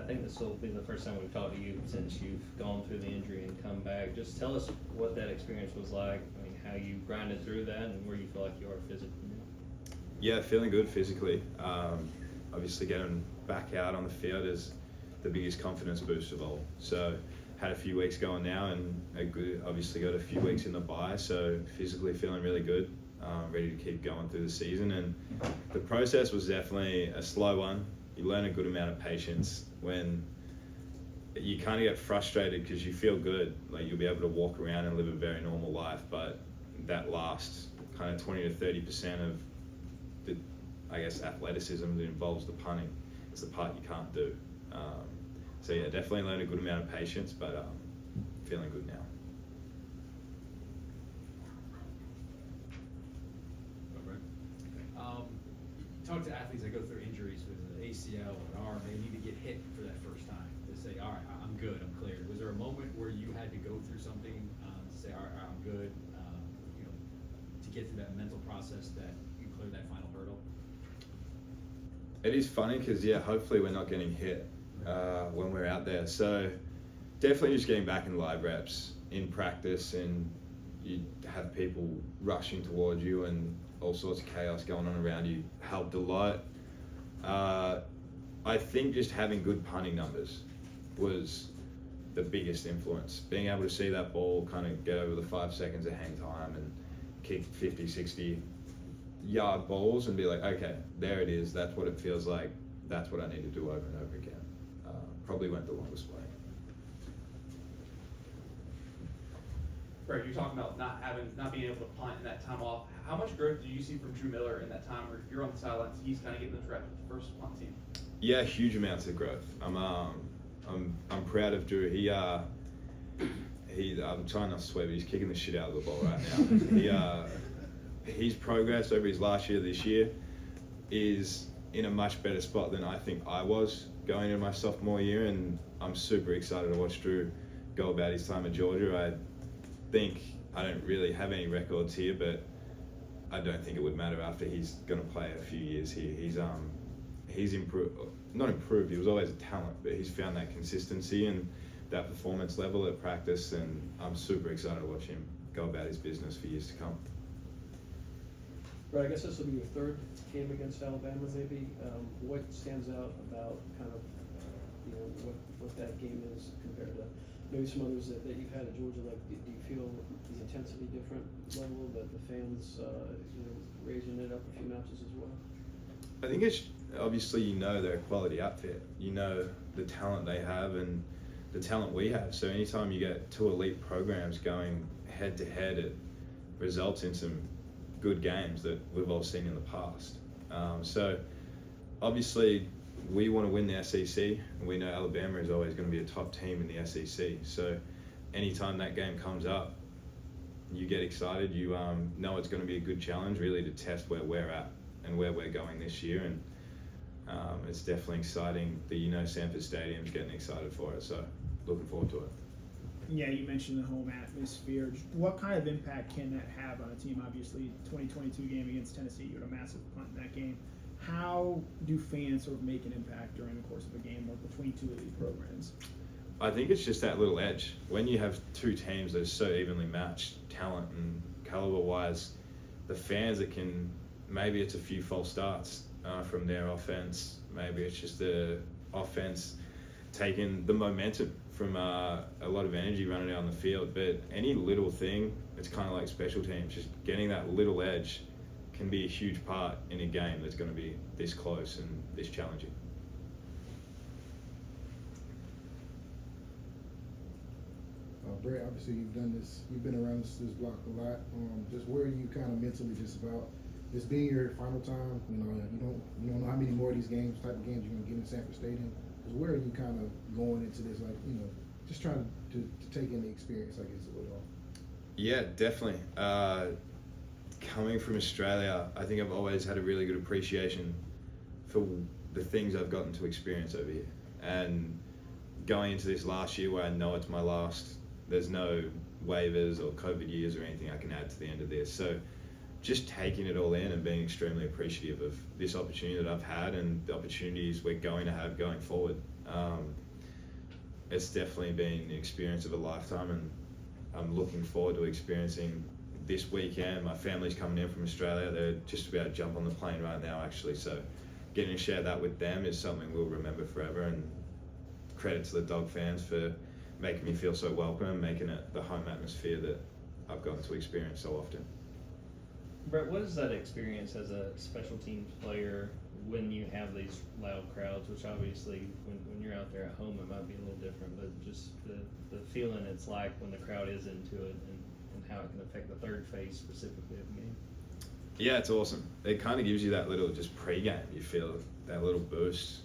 think this will be the first time we've talked to you since you've gone through the injury and come back. Just tell us what that experience was like. I mean, how you grinded through that and where you feel like you are physically now. Yeah, feeling good physically. Obviously, getting back out on the field is the biggest confidence boost of all. So, had a few weeks going now, and obviously got a few weeks in the bye. So, physically feeling really good, ready to keep going through the season. And the process was definitely a slow one. You learn a good amount of patience when you kind of get frustrated because you feel good, like you'll be able to walk around and live a very normal life, but that last kind of 20 to 30% of the, I guess, athleticism that involves the punting is the part you can't do. So yeah, definitely learned a good amount of patience, but feeling good now. You talk to athletes that go through injuries with an ACL or an arm, they need to get hit for that first time to say, all right, I'm good, I'm cleared. Was there a moment where you had to go through something to say, all right, I'm good, to get through that mental process that you cleared that final hurdle? It is funny because, yeah, hopefully we're not getting hit when we're out there. So definitely just getting back in live reps, in practice, and you have people rushing towards you and all sorts of chaos going on around you helped a lot. I think just having good punting numbers was the biggest influence. Being able to see that ball kind of get over the 5 seconds of hang time and kick 50, 60 yard balls and be like, okay, there it is. That's what it feels like. That's what I need to do over and over again. Probably went the longest way. Brett, you're talking about not being able to punt in that time off. How much growth do you see from Drew Miller in that time where you're on the sidelines, he's kind of getting those reps with the first punt team? Yeah, huge amounts of growth. I'm proud of Drew. I'm trying not to swear, but he's kicking the shit out of the ball right now. His progress over his last year this year is in a much better spot than I think I was going into my sophomore year, and I'm super excited to watch Drew go about his time at Georgia. I think I don't really have any records here, but I don't think it would matter after he's going to play a few years here. He's improved, not improved, he was always a talent, but he's found that consistency and that performance level at practice, and I'm super excited to watch him go about his business for years to come. Right, I guess this will be your third game against Alabama, maybe. What stands out about kind of, what that game is compared to maybe some others that you've had at Georgia? Like, do you feel the intensity different level, that the fans, raising it up a few notches as well? I think it's obviously, they're a quality outfit. The talent they have and the talent we have. So anytime you get two elite programs going head to head, it results in some good games that we've all seen in the past. So obviously we want to win the SEC, and we know Alabama is always going to be a top team in the SEC. So anytime that game comes up, you get excited. You know it's going to be a good challenge, really, to test where we're at and where we're going this year. And it's definitely exciting that Sanford Stadium's getting excited for it. So looking forward to it. Yeah, you mentioned the home atmosphere. What kind of impact can that have on a team? Obviously, 2022 game against Tennessee, you had a massive punt in that game. How do fans sort of make an impact during the course of a game or between two elite programs? I think it's just that little edge. When you have two teams that are so evenly matched, talent and caliber-wise, the fans maybe it's a few false starts from their offense. Maybe it's just the offense taking the momentum from a lot of energy running out on the field. But any little thing, it's kind of like special teams. Just getting that little edge can be a huge part in a game that's going to be this close and this challenging. Brett, obviously you've been around this block a lot. Just where are you kind of mentally just about this being your final time? You don't know how many more of these type of games you're going to get in Sanford Stadium. Just where are you kind of going into this, just trying to take in the experience, I guess, with it all? Yeah, definitely. Coming from Australia, I think I've always had a really good appreciation for the things I've gotten to experience over here. And going into this last year where I know it's my last, there's no waivers or COVID years or anything I can add to the end of this. So just taking it all in and being extremely appreciative of this opportunity that I've had and the opportunities we're going to have going forward. It's definitely been the experience of a lifetime, and I'm looking forward to experiencing this weekend. My family's coming in from Australia. They're just about to jump on the plane right now, actually. So getting to share that with them is something we'll remember forever. And credit to the Dog fans for making me feel so welcome and making it the home atmosphere that I've gotten to experience so often. Brett, what is that experience as a special teams player when you have these loud crowds, which obviously when you're out there at home it might be a little different, but just the feeling it's like when the crowd is into it and how it can affect the third phase specifically of the game? Yeah, it's awesome. It kind of gives you that little just pre-game. You feel that little boost.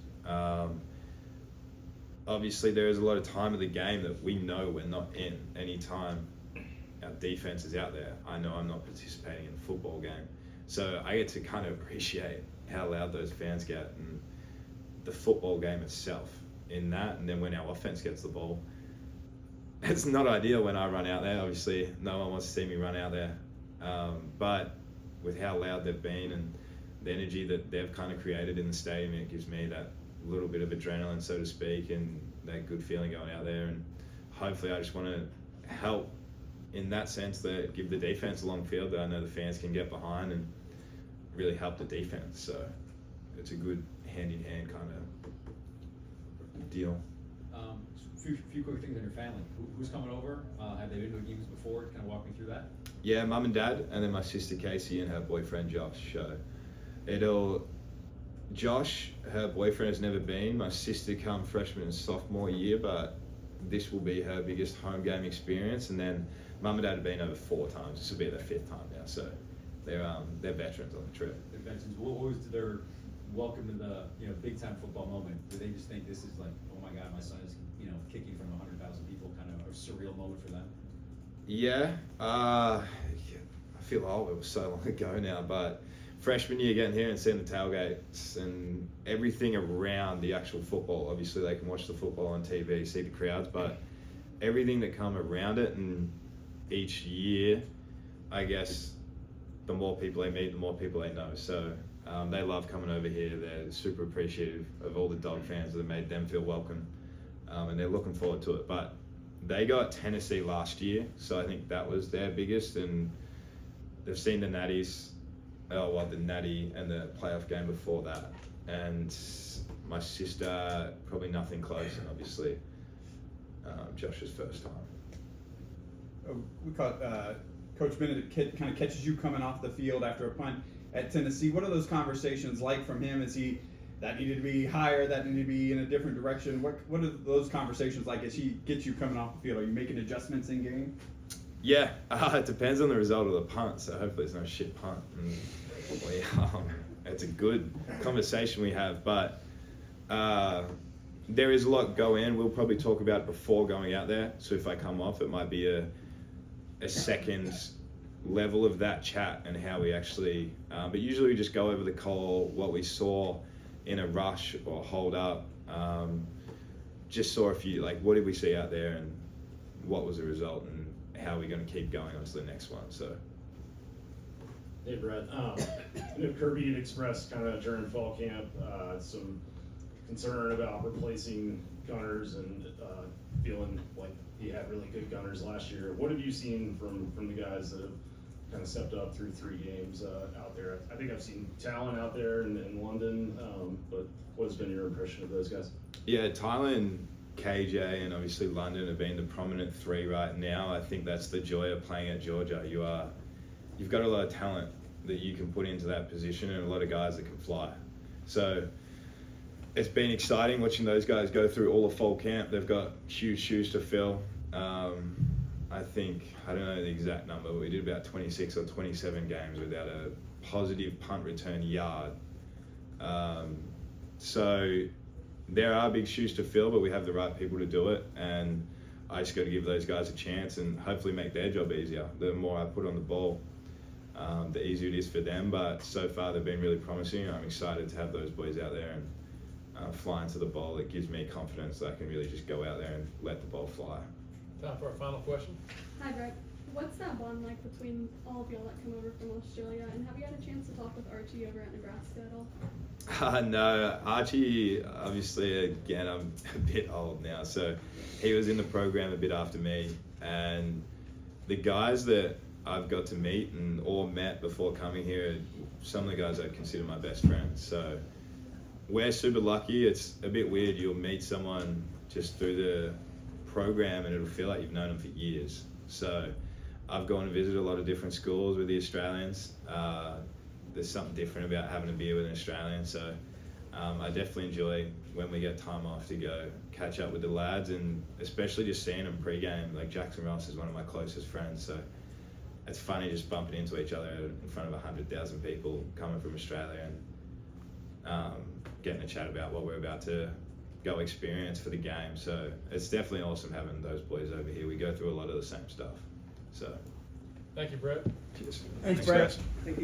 Obviously, there is a lot of time of the game that we know we're not in. Anytime our defense is out there, I know I'm not participating in a football game. So I get to kind of appreciate how loud those fans get and the football game itself in that. And then when our offense gets the ball, it's not ideal when I run out there. Obviously, no one wants to see me run out there. But with how loud they've been and the energy that they've kind of created in the stadium, it gives me that little bit of adrenaline, so to speak, and that good feeling going out there. And hopefully I just want to help in that sense, that give the defense a long field that I know the fans can get behind and really help the defense. So it's a good hand-in-hand kind of deal. Few quick things on your family. Who's coming over? Have they been to games before? Kind of walk me through that. Yeah, mum and dad, and then my sister Casey and her boyfriend Josh. So Josh, her boyfriend has never been. My sister come freshman and sophomore year, but this will be her biggest home game experience. And then mum and dad have been over 4 times. This will be their 5th time now. So they're veterans on the trip. The veterans. What was their welcome to the big time football moment? Do they just think this is like, oh my God, my son is kicking from 100,000 people? Kind of a surreal moment for them. Yeah, I feel old. It was so long ago now, but freshman year getting here and seeing the tailgates and everything around the actual football. Obviously, they can watch the football on TV, see the crowds, but everything that come around it, and each year, I guess, the more people they meet, the more people they know. So they love coming over here. They're super appreciative of all the Dog fans that have made them feel welcome, and they're looking forward to it. But they got Tennessee last year, so I think that was their biggest, and they've seen the Natties. The Natty and the playoff game before that, and my sister probably nothing close, and obviously Josh's first time. We caught Coach Bennett kind of catches you coming off the field after a punt at Tennessee. What are those conversations like from him? Is he that needed to be higher, that needed to be in a different direction? What are those conversations like as he gets you coming off the field? Are you making adjustments in game? Yeah, it depends on the result of the punt, so hopefully it's not a shit punt. And it's a good conversation we have, but there is a lot go in. We'll probably talk about it before going out there, so if I come off, it might be a second level of that chat and how we actually, but usually we just go over the call, what we saw in a rush or hold up, just saw a few, like what did we see out there and what was the result and how are we going to keep going on to the next one. So hey Brett, I know Kirby had expressed kind of during fall camp some concern about replacing gunners and feeling like he had really good gunners last year. What have you seen from the guys that have kind of stepped up through 3 games out there? I think I've seen talent out there in London, but what's been your impression of those guys? Yeah, Thailand, KJ, and obviously London have been the prominent 3 right now. I think that's the joy of playing at Georgia. You've got a lot of talent that you can put into that position and a lot of guys that can fly. So it's been exciting watching those guys go through all of fall camp. They've got huge shoes to fill. I think, I don't know the exact number, but we did about 26 or 27 games without a positive punt return yard. So there are big shoes to fill, but we have the right people to do it, and I just got to give those guys a chance and hopefully make their job easier. The more I put on the ball, the easier it is for them, but so far they've been really promising. I'm excited to have those boys out there and fly into the ball. It gives me confidence that I can really just go out there and let the ball fly. Time for our final question. Hi, Brett. What's that bond like between all of y'all that come over from Australia? And have you had a chance to talk with Archie over at Nebraska at all? No, Archie, obviously, again, I'm a bit old now, so he was in the program a bit after me, and the guys that I've got to meet and or met before coming here, some of the guys I consider my best friends. So we're super lucky. It's a bit weird. You'll meet someone just through the program and it'll feel like you've known them for years. So I've gone and visited a lot of different schools with the Australians. There's something different about having a beer with an Australian. So I definitely enjoy when we get time off to go catch up with the lads, and especially just seeing them pre-game. Like Jackson Ross is one of my closest friends, so it's funny just bumping into each other in front of 100,000 people coming from Australia and getting a chat about what we're about to go experience for the game. So it's definitely awesome having those boys over here. We go through a lot of the same stuff. So Thank you, Brett. cheers. Thanks, Brett. guys. Thank you.